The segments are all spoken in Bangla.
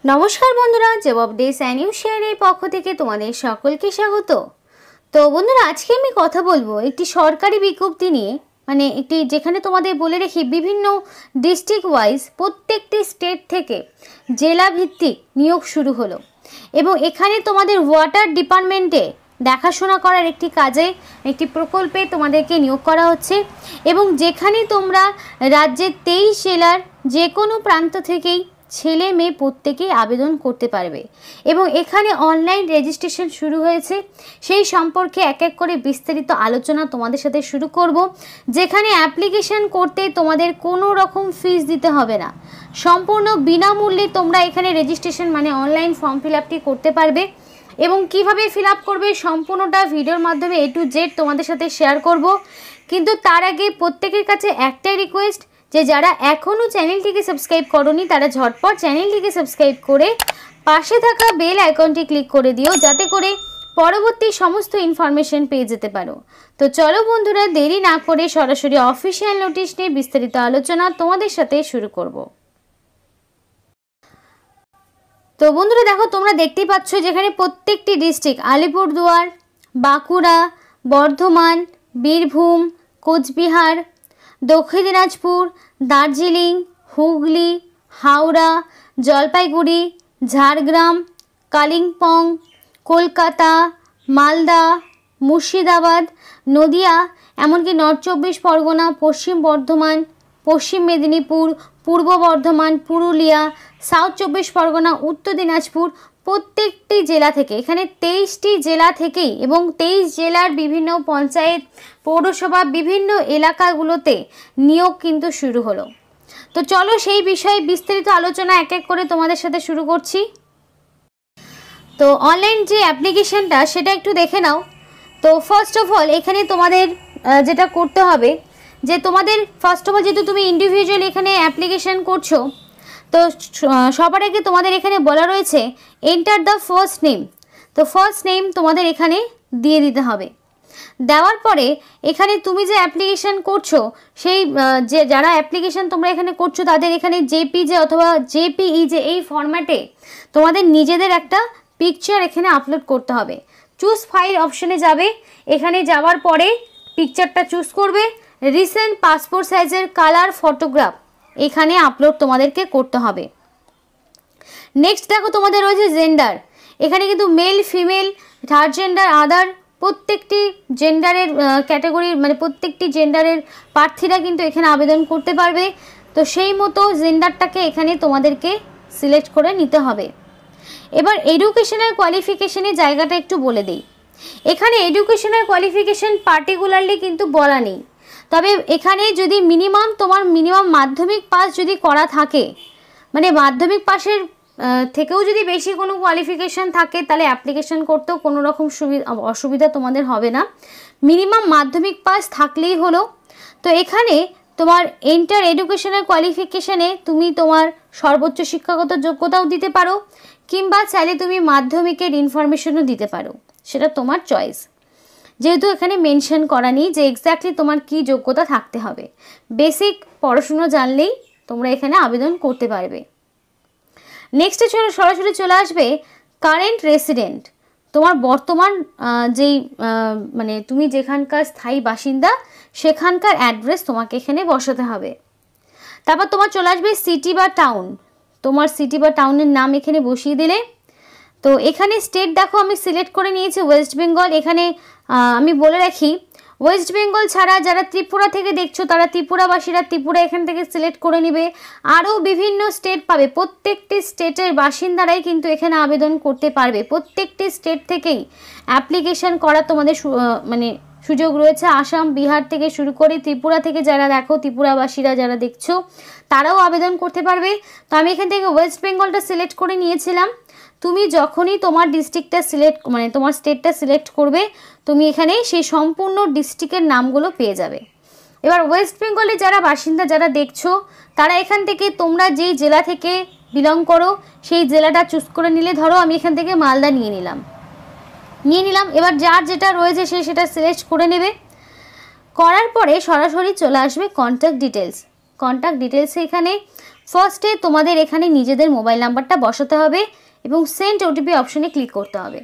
नमस्कार बंधुरा जब अपडेट्स एंड न्यूज शेयर पक्ष থেকে তোমাদের সকলকে স্বাগত। তো বন্ধুরা আজকে আমি কথা বলবো একটি সরকারি বিজ্ঞপ্তি নিয়ে, মানে একটি যেখানে তোমাদের বলে রাখি বিভিন্ন ডিস্ট্রিক্ট ওয়াইজ প্রত্যেকটি স্টেট থেকে জেলা ভিত্তিক নিয়োগ শুরু হলো এবং এখানে তোমাদের ওয়াটার ডিপার্টমেন্টে দেখাশোনা করার একটি কাজে একটি প্রকল্পে তোমাদেরকে নিয়োগ করা হচ্ছে এবং যেখানে তোমরা রাজ্যের 23 জেলার যে কোনো প্রান্ত থেকেই ছেলে মেয়ে প্রত্যেকেই আবেদন করতে পারবে এবং এখানে অনলাইন রেজিস্ট্রেশন শুরু হয়েছে। সেই সম্পর্কে এক এক করে বিস্তারিত আলোচনা তোমাদের সাথে শুরু করব, যেখানে অ্যাপ্লিকেশন করতে তোমাদের কোনো রকম ফিস দিতে হবে না, সম্পূর্ণ বিনামূল্যে তোমরা এখানে রেজিস্ট্রেশন মানে অনলাইন ফর্ম ফিল আপটি করতে পারবে এবং কিভাবে ফিল আপ করবে সম্পূর্ণটা ভিডিওর মাধ্যমে A to Z তোমাদের সাথে শেয়ার করব। কিন্তু তার আগে প্রত্যেকের কাছে একটাই রিকোয়েস্ট যে যারা এখনও চ্যানেলটিকে সাবস্ক্রাইব করোনি তারা ঝটপট চ্যানেলটিকে সাবস্ক্রাইব করে পাশে থাকা বেল আইকনটি ক্লিক করে দিও, যাতে করে পরবর্তী সমস্ত ইনফরমেশন পেয়ে যেতে পারো। তো চলো বন্ধুরা দেরি না করে সরাসরি অফিসিয়াল নোটিশ নিয়ে বিস্তারিত আলোচনা তোমাদের সাথে শুরু করব। তো বন্ধুরা দেখো, তোমরা দেখতেই পাচ্ছ যেখানে প্রত্যেকটি ডিস্ট্রিক্ট আলিপুরদুয়ার, বাঁকুড়া, বর্ধমান, বীরভূম, কোচবিহার, দক্ষিণ দিনাজপুর, দার্জিলিং, হুগলি, হাওড়া, জলপাইগুড়ি, ঝাড়গ্রাম, কালিম্পং, কলকাতা, মালদা, মুর্শিদাবাদ, নদিয়া, এমনকি নর্থ 24 পরগনা, পশ্চিম বর্ধমান, পশ্চিম মেদিনীপুর, পূর্ব বর্ধমান, পুরুলিয়া, সাউথ 24 পরগনা, উত্তর দিনাজপুর, প্রত্যেকটি জেলা থেকে এখানে 23টি জেলা থেকেই এবং 23 জেলার বিভিন্ন পঞ্চায়েত পৌরসভা বিভিন্ন এলাকাগুলোতে নিয়োগ কিন্তু শুরু হলো। তো চলো সেই বিষয়ে বিস্তারিত আলোচনা এক এক করে তোমাদের সাথে শুরু করছি। তো অনলাইন যে অ্যাপ্লিকেশনটা সেটা একটু দেখে নাও। তো ফার্স্ট অফ অল এখানে তোমাদের যেটা করতে হবে যে তোমাদের ফার্স্ট অফ অল যেহেতু তুমি ইন্ডিভিজুয়াল এখানে অ্যাপ্লিকেশন করছো, তো সবার আগে তোমাদের এখানে বলা রয়েছে এন্টার দ্য ফার্স্ট নেম। তো ফার্স্ট নেম তোমাদের এখানে দিয়ে দিতে হবে। দেওয়ার পরে এখানে তুমি যে অ্যাপ্লিকেশন করছো সেই যে যারা অ্যাপ্লিকেশন তোমরা এখানে করছো তাদের এখানে জেপিজে অথবা জেপিইজে এই ফরম্যাটে তোমাদের নিজেদের একটা পিকচার এখানে আপলোড করতে হবে। চুজ ফাইল অপশনে যাবে, এখানে যাওয়ার পরে পিকচারটা চুজ করবে, রিসেন্ট পাসপোর্ট সাইজের কালার ফটোগ্রাফ এখানে আপলোড তোমাদেরকে করতে হবে। নেক্সট দেখো তোমাদের রয়েছে জেন্ডার, এখানে কিন্তু মেল ফিমেল থার্ড জেন্ডার আদার প্রত্যেকটি জেন্ডারের ক্যাটাগরির মানে প্রত্যেকটি জেন্ডারের প্রার্থীরা কিন্তু এখানে আবেদন করতে পারবে। তো সেই মতো জেন্ডারটাকে এখানে তোমাদেরকে সিলেক্ট করে নিতে হবে। এবার এডুকেশনাল কোয়ালিফিকেশনের জায়গাটা একটু বলে দিই। এখানে এডুকেশনাল কোয়ালিফিকেশন পার্টিকুলারলি কিন্তু বলা নেই, তবে এখানে যদি তোমার মিনিমাম মাধ্যমিক পাস যদি করা থাকে, মানে মাধ্যমিক পাসের থেকেও যদি বেশি কোনো কোয়ালিফিকেশান থাকে তাহলে অ্যাপ্লিকেশন করতেও কোনো রকম অসুবিধা তোমাদের হবে না, মিনিমাম মাধ্যমিক পাস থাকলেই হলো। তো এখানে তোমার এন্টার এডুকেশনাল কোয়ালিফিকেশানে তুমি তোমার সর্বোচ্চ শিক্ষাগত যোগ্যতাও দিতে পারো কিংবা চাইলে তুমি মাধ্যমিকের ইনফরমেশনও দিতে পারো, সেটা তোমার চয়েস। যেহেতু এখানে মেনশন করা নেই যে এক্স্যাক্টলি তোমার কি যোগ্যতা থাকতে হবে, বেসিক পড়াশুনো জানলেই তোমরা এখানে আবেদন করতে পারবে। নেক্সটে সরাসরি চলে আসবে কারেন্ট রেসিডেন্ট, তোমার বর্তমান যেই মানে তুমি যেখানকার স্থায়ী বাসিন্দা সেখানকার অ্যাড্রেস তোমাকে এখানে বসাতে হবে। তারপর তোমার চলে আসবে সিটি বা টাউন, তোমার সিটি বা টাউনের নাম এখানে বসিয়ে দিলে। তো এখানে স্টেট দেখো আমি সিলেক্ট করে নিয়েছি ওয়েস্ট বেঙ্গল। এখানে আমি বলে রাখি ওয়েস্ট বেঙ্গল ছাড়া যারা ত্রিপুরা থেকে দেখছো তারা ত্রিপুরাবাসীরা ত্রিপুরা এখান থেকে সিলেক্ট করে নেবে। আরও বিভিন্ন স্টেট পাবে, প্রত্যেকটি স্টেটের বাসিন্দারাই কিন্তু এখানে আবেদন করতে পারবে। প্রত্যেকটি স্টেট থেকেই অ্যাপ্লিকেশন করা তোমাদের মানে সুযোগ রয়েছে। আসাম, বিহার থেকে শুরু করে ত্রিপুরা থেকে যারা দেখো ত্রিপুরাবাসীরা যারা দেখছো তারাও আবেদন করতে পারবে। তো আমি এখান থেকে ওয়েস্ট বেঙ্গলটা সিলেক্ট করে নিয়েছিলাম। তুমি যখনই তোমার ডিস্ট্রিক্টটা মানে তোমার স্টেটটা সিলেক্ট করবে তুমি এখানে সেই সম্পূর্ণ ডিস্ট্রিক্টের নামগুলো পেয়ে যাবে। এবার ওয়েস্ট বেঙ্গলে যারা বাসিন্দা যারা দেখছো তারা এখান থেকে তোমরা যেই জেলা থেকে বিলং করো সেই জেলাটা চুজ করে নিলে, ধরো আমি এখান থেকে মালদা নিয়ে নিলাম। এবার যার যেটা রয়েছে সে সেটা সিলেক্ট করে নেবে। করার পরে সরাসরি চলে আসবে কন্ট্যাক্ট ডিটেলস। কন্ট্যাক্ট ডিটেলসে এখানে ফার্স্টে তোমাদের এখানে নিজেদের মোবাইল নাম্বারটা বসাতে হবে এবং সেন্ড ওটিপি অপশনে ক্লিক করতে হবে।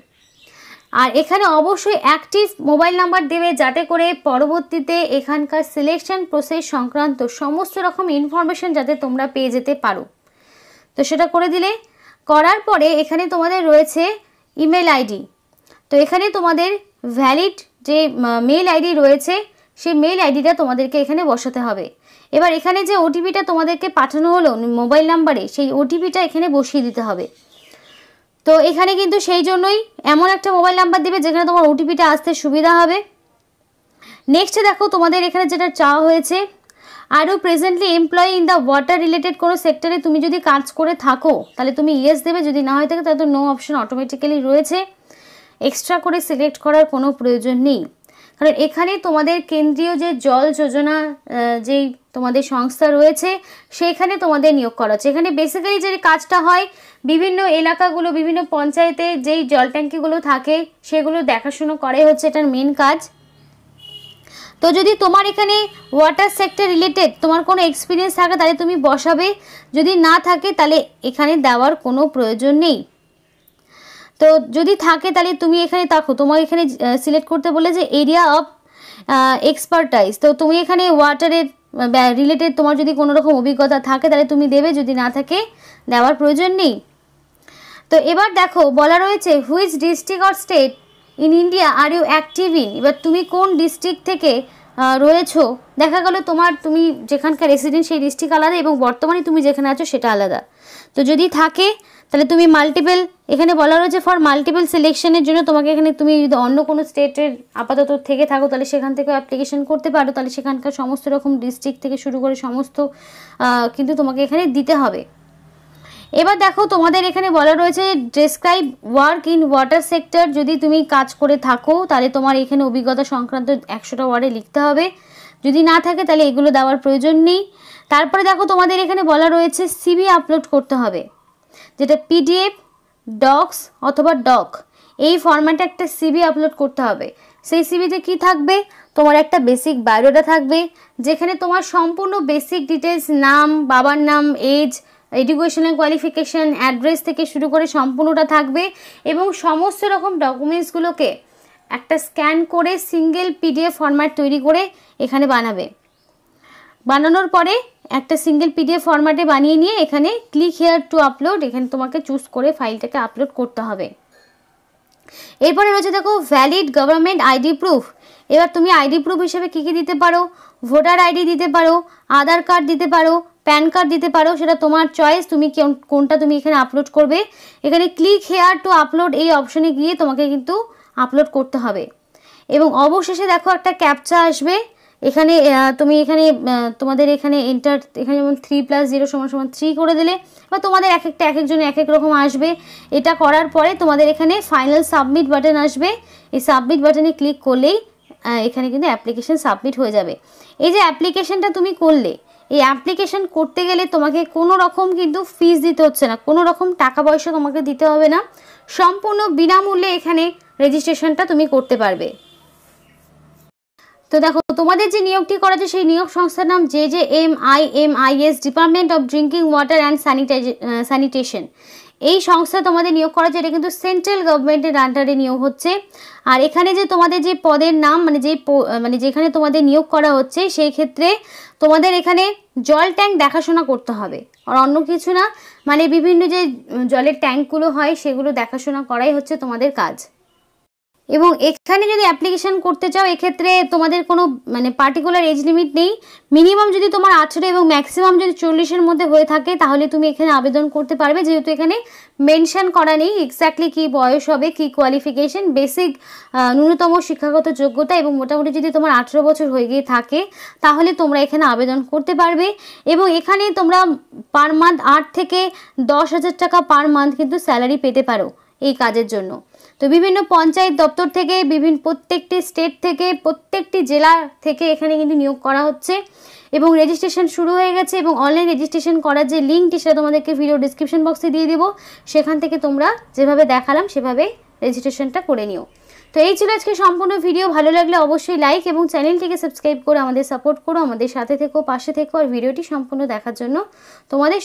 আর এখানে অবশ্যই অ্যাক্টিভ মোবাইল নাম্বার দেবে, যাতে করে পরবর্তীতে এখানকার সিলেকশন প্রসেস সংক্রান্ত সমস্ত রকম ইনফরমেশন যাতে তোমরা পেয়ে যেতে পারো। তো সেটা করে দিলে, করার পরে এখানে তোমাদের রয়েছে ইমেল আইডি। তো এখানে তোমাদের ভ্যালিড যে মেল আইডি রয়েছে সেই মেল আইডিটা তোমাদেরকে এখানে বসাতে হবে। এবার এখানে যে ওটিপিটা তোমাদেরকে পাঠানো হলো মোবাইল নাম্বারে, সেই ওটিপিটা এখানে বসিয়ে দিতে হবে। তো এখানে কিন্তু সেই জন্যই এমন একটা মোবাইল নাম্বার দেবে যেখানে তোমার ওটিপিটা আসতে সুবিধা হবে। নেক্সটে দেখো তোমাদের এখানে যেটা চাওয়া হয়েছে, আরও presently employee in the water related কোনো সেক্টরে তুমি যদি কাজ করে থাকো তাহলে তুমি ইয়েস দেবে, যদি না হয়ে থাকে তাহলে তো নো অপশন অটোমেটিক্যালি রয়েছে। এক্সট্রা করে সিলেক্ট করার কোনো প্রয়োজন নেই, কারণ এখানে তোমাদের কেন্দ্রীয় যে জল যোজনা যেই তোমাদের সংস্থা রয়েছে সেখানে তোমাদের নিয়োগ করা হচ্ছে। এখানে বেসিক্যালি যে কাজটা হয়, বিভিন্ন এলাকাগুলো, বিভিন্ন পঞ্চায়েতে যেই জল ট্যাঙ্কিগুলো থাকে সেগুলো দেখাশুনো করাই হচ্ছে এটার মেন কাজ। তো যদি তোমার এখানে ওয়াটার সেক্টর রিলেটেড তোমার কোনো এক্সপিরিয়েন্স থাকে তাহলে তুমি বসাবে, যদি না থাকে তাহলে এখানে দেওয়ার কোনো প্রয়োজন নেই। তো যদি থাকে তাহলে তুমি এখানে দেখো, তোমার এখানে সিলেক্ট করতে বলে যে এরিয়া অফ এক্সপার্টাইজ। তো তুমি এখানে ওয়াটারের রিলেটেড তোমার যদি কোনো রকম অভিজ্ঞতা থাকে তাহলে তুমি দেবে, যদি না থাকে দেওয়ার প্রয়োজন নেই। তো এবার দেখো বলা রয়েছে which district or state in India are you active in. এবার তুমি কোন ডিস্ট্রিক্ট থেকে রয়েছো, দেখা গেল তুমি যেখানকার রেসিডেন্ট সেই ডিস্ট্রিক্ট আলাদা এবং বর্তমানে তুমি যেখানে আছো সেটা আলাদা। তো যদি থাকে তাহলে তুমি মাল্টিপল, এখানে বলা রয়েছে ফর মাল্টিপল সিলেকশনের জন্য তোমাকে এখানে, তুমি যদি অন্য কোনো স্টেটের আপাতত থেকে থাকো তাহলে সেখান থেকেও অ্যাপ্লিকেশন করতে পারো, তাহলে সেখানকার সমস্ত রকম ডিস্ট্রিক্ট থেকে শুরু করে সমস্ত কিন্তু তোমাকে এখানে দিতে হবে। এবার দেখো তোমাদের এখানে বলা রয়েছে describe work in water sector. যদি তুমি কাজ করে থাকো তাহলে তোমার এখানে অভিজ্ঞতা সংক্রান্ত 100টা ওয়ার্ডে লিখতে হবে, যদি না থাকে তাহলে এগুলো দেওয়ার প্রয়োজন নেই। তারপরে দেখো তোমাদের এখানে বলা রয়েছে সিভি আপলোড করতে হবে, যেটা পিডিএফ, ডক্স অথবা ডক, এই ফরম্যাটে একটা সিভি আপলোড করতে হবে। সেই সিভিতে কি থাকবে, তোমার একটা বেসিক বায়োডাটা থাকবে যেখানে তোমার সম্পূর্ণ বেসিক ডিটেলস, নাম, বাবার নাম, এজ, এডুকেশনাল কোয়ালিফিকেশান, অ্যাড্রেস থেকে শুরু করে সম্পূর্ণটা থাকবে এবং সমস্ত রকম ডকুমেন্টসগুলোকে একটা স্ক্যান করে সিঙ্গেল পিডিএফ ফরম্যাট তৈরি করে এখানে বানাবে। বানানোর পরে একটা সিঙ্গেল পিডিএফ ফরম্যাটে বানিয়ে নিয়ে এখানে ক্লিক হেয়ার টু আপলোড, এখানে তোমাকে চুজ করে ফাইলটাকে আপলোড করতে হবে। এরপরে রয়েছে দেখো ভ্যালিড গভর্নমেন্ট আইডি প্রুফ। এবার তুমি আইডি প্রুফ হিসেবে কী কী দিতে পারো, ভোটার আইডি দিতে পারো, আধার কার্ড দিতে পারো, প্যান কার্ড দিতে পারো, সেটা তোমার চয়েস, তুমি কোনটা তুমি এখানে আপলোড করবে। এখানে ক্লিক হেয়ার টু আপলোড এই অপশনে গিয়ে তোমাকে কিন্তু আপলোড করতে হবে এবং অবশেষে দেখো একটা ক্যাপচা আসবে। এখানে তুমি এখানে তোমাদের এখানে এন্টার, এখানে যেমন 3+0 = 3 করে দিলে বা তোমাদের এক একজনের এক এক রকম আসবে। এটা করার পরে তোমাদের এখানে ফাইনাল সাবমিট বাটন আসবে, এই সাবমিট বাটনে ক্লিক করলেই এখানে কিন্তু অ্যাপ্লিকেশন সাবমিট হয়ে যাবে। এই যে অ্যাপ্লিকেশনটা তুমি করলে, এই অ্যাপ্লিকেশন করতে গেলে তোমাকে কোনো রকম কিন্তু ফিস দিতে হচ্ছে না, কোনো রকম টাকা পয়সা তোমাকে দিতে হবে না, সম্পূর্ণ বিনামূল্যে এখানে রেজিস্ট্রেশনটা তুমি করতে পারবে। তো দেখো তোমাদের যে নিয়োগটি করা আছে সেই নিয়োগ সংস্থার নাম JJMIMIS, department of drinking water and sanitation. এই সংস্থা তোমাদের নিয়োগ করা আছে, এটা কিন্তু সেন্ট্রাল গভর্নমেন্টের আন্ডারে নিয়োগ হচ্ছে। আর এখানে যে তোমাদের যে পদের নাম, মানে যেখানে তোমাদের নিয়োগ করা হচ্ছে সেই ক্ষেত্রে তোমাদের এখানে জল ট্যাঙ্ক দেখাশোনা করতে হবে, আর অন্য কিছু না, মানে বিভিন্ন যে জলের ট্যাঙ্কগুলো হয় সেগুলো দেখাশোনা করাই হচ্ছে তোমাদের কাজ। এবং এখানে যদি অ্যাপ্লিকেশন করতে চাও এক্ষেত্রে তোমাদের কোনো মানে পার্টিকুলার এজ লিমিট নেই, মিনিমাম যদি তোমার 18 এবং ম্যাক্সিমাম যদি 40-এর মধ্যে হয়ে থাকে তাহলে তুমি এখানে আবেদন করতে পারবে, যেহেতু এখানে মেনশন করা নেই এক্স্যাক্টলি কী বয়স হবে, কী কোয়ালিফিকেশন, বেসিক ন্যূনতম শিক্ষাগত যোগ্যতা এবং মোটামুটি যদি তোমার 18 বছর হয়ে গিয়ে থাকে তাহলে তোমরা এখানে আবেদন করতে পারবে। এবং এখানে তোমরা পার মান্থ 8 থেকে 10,000 টাকা পার মান্থ কিন্তু স্যালারি পেতে পারো এই কাজের জন্য। তো বিভিন্ন পঞ্চায়েত দপ্তর থেকে, প্রত্যেকটি স্টেট থেকে, প্রত্যেকটি জেলা থেকে এখানে কিন্তু নিয়োগ করা হচ্ছে এবং রেজিস্ট্রেশন শুরু হয়ে গেছে। এবং অনলাইন রেজিস্ট্রেশন করার যে লিঙ্কটি সেটা তোমাদেরকে ভিডিও ডিসক্রিপশন বক্সে দিয়ে দেবো, সেখান থেকে তোমরা যেভাবে দেখালাম সেভাবে রেজিস্ট্রেশনটা করে নিও। তো এই ছিল আজকে সম্পূর্ণ ভিডিও। ভালো লাগলে অবশ্যই লাইক এবং চ্যানেলটিকে সাবস্ক্রাইব করে আমাদের সাপোর্ট করো, আমাদের সাথে থেকো, পাশে থেকো। আর ভিডিওটি সম্পূর্ণ দেখার জন্য তোমাদের